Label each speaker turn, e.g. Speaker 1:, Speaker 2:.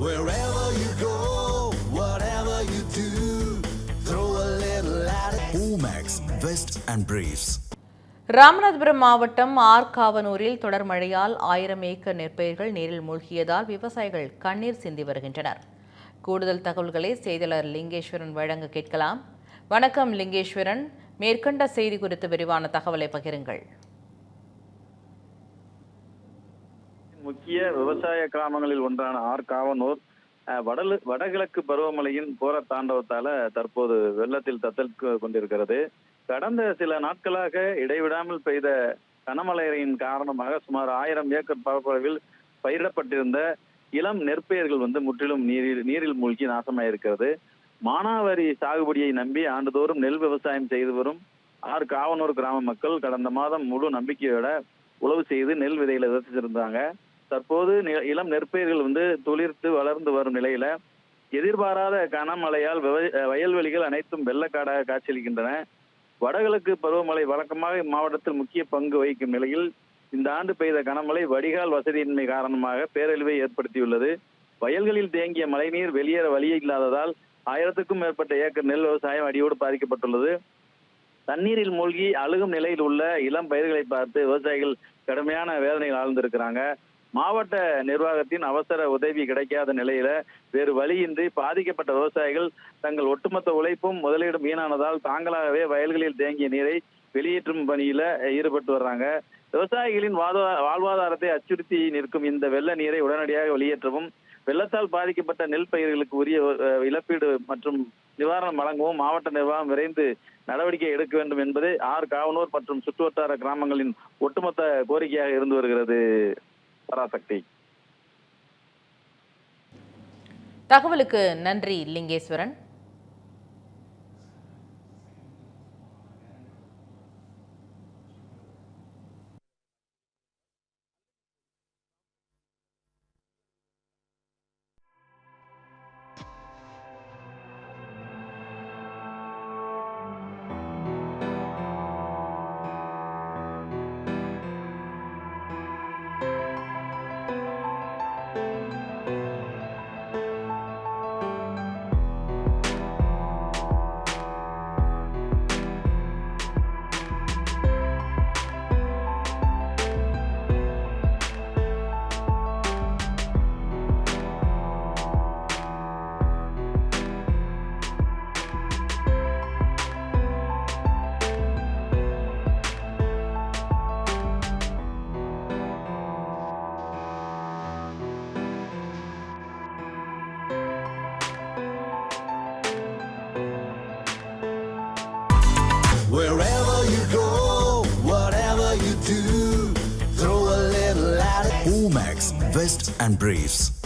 Speaker 1: Wherever you go, whatever you do, throw a little at it. Omax, Vest and Briefs.
Speaker 2: Ramanathapuram மாவட்டம் ஆர்காவனூரில் தொடர் மழையால் 1000 acre நெற்பயிர்கள் நீரில் மூழ்கியதால் விவசாயிகள் கண்ணீர் சிந்தி வருகின்றனர். கூடுதல் தகவல்களை செய்தியாளர் லிங்கேஸ்வரன் வழங்க கேட்கலாம். வணக்கம் லிங்கேஸ்வரன், மேற்கண்ட செய்தி குறித்து விரிவான தகவலை பகிருங்கள்.
Speaker 3: முக்கிய விவசாய கிராமங்களில் ஒன்றான ஆர்காவனூர் வடகிழக்கு பருவமழையின் போர தாண்டவத்தால தற்போது வெள்ளத்தில் தத்தளித்து கொண்டிருக்கிறது. கடந்த சில நாட்களாக இடைவிடாமல் பெய்த கனமழையின் காரணமாக சுமார் 1000 ஏக்கர் பரப்பளவில் பயிரிடப்பட்டிருந்த இளம் நெற்பயிர்கள் முற்றிலும் நீரில் மூழ்கி நாசமாயிருக்கிறது. மானாவாரி சாகுபடியை நம்பி ஆண்டுதோறும் நெல் விவசாயம் செய்து வரும் ஆர்காவனூர் கிராம மக்கள் கடந்த மாதம் முழு நம்பிக்கையோட உழவு செய்து நெல் விதைகளை விதைச்சிருந்தாங்க. தற்போது இளம் நெற்பயிர்கள் துளிர்த்து வளர்ந்து வரும் நிலையில எதிர்பாராத கனமழையால் வயல்வெளிகள் அனைத்தும் வெள்ளக்காடாக காட்சியளிக்கின்றன. வடகிழக்கு பருவமழை வழக்கமாக இம்மாவட்டத்தில் முக்கிய பங்கு வகிக்கும் நிலையில் இந்த ஆண்டு பெய்த கனமழை வடிகால் வசதியின்மை காரணமாக பேரழிவை ஏற்படுத்தியுள்ளது. வயல்களில் தேங்கிய மழைநீர் வெளியேற வழி இல்லாததால் 1000க்கும் மேற்பட்ட ஏக்கர் நெல் விவசாயம் அடியோடு பாதிக்கப்பட்டுள்ளது. தண்ணீரில் மூழ்கி அழுகும் நிலையில் உள்ள இளம் பயிர்களை பார்த்து விவசாயிகள் கடுமையான வேதனையில் ஆழ்ந்திருக்கிறாங்க. மாவட்ட நிர்வாகத்தின் அவசர உதவி கிடைக்காத நிலையில வேறு வழியின்றி பாதிக்கப்பட்ட விவசாயிகள் தங்கள் ஒட்டுமொத்த உழைப்பும் முதலீடும் வீணானதால் தாங்களாகவே வயல்களில் தேங்கிய நீரை வெளியேற்றும் பணியில ஈடுபட்டு வர்றாங்க. விவசாயிகளின் வாழ்வாதாரத்தை அச்சுறுத்தி நிற்கும் இந்த வெள்ள நீரை உடனடியாக வெளியேற்றவும், வெள்ளத்தால் பாதிக்கப்பட்ட நெல் பயிர்களுக்கு உரிய இழப்பீடு மற்றும் நிவாரணம் வழங்கவும் மாவட்ட நிர்வாகம் விரைந்து நடவடிக்கை எடுக்க வேண்டும் என்பது ஆர்காவனூர் மற்றும் சுற்றுவட்டார கிராமங்களின் ஒட்டுமொத்த கோரிக்கையாக இருந்து வருகிறது. பராசக்தி.
Speaker 2: தகவலுக்கு நன்றி Lingeswaran.
Speaker 1: Wherever you go, whatever you do, throw a little at it. Omax, Vest and Briefs.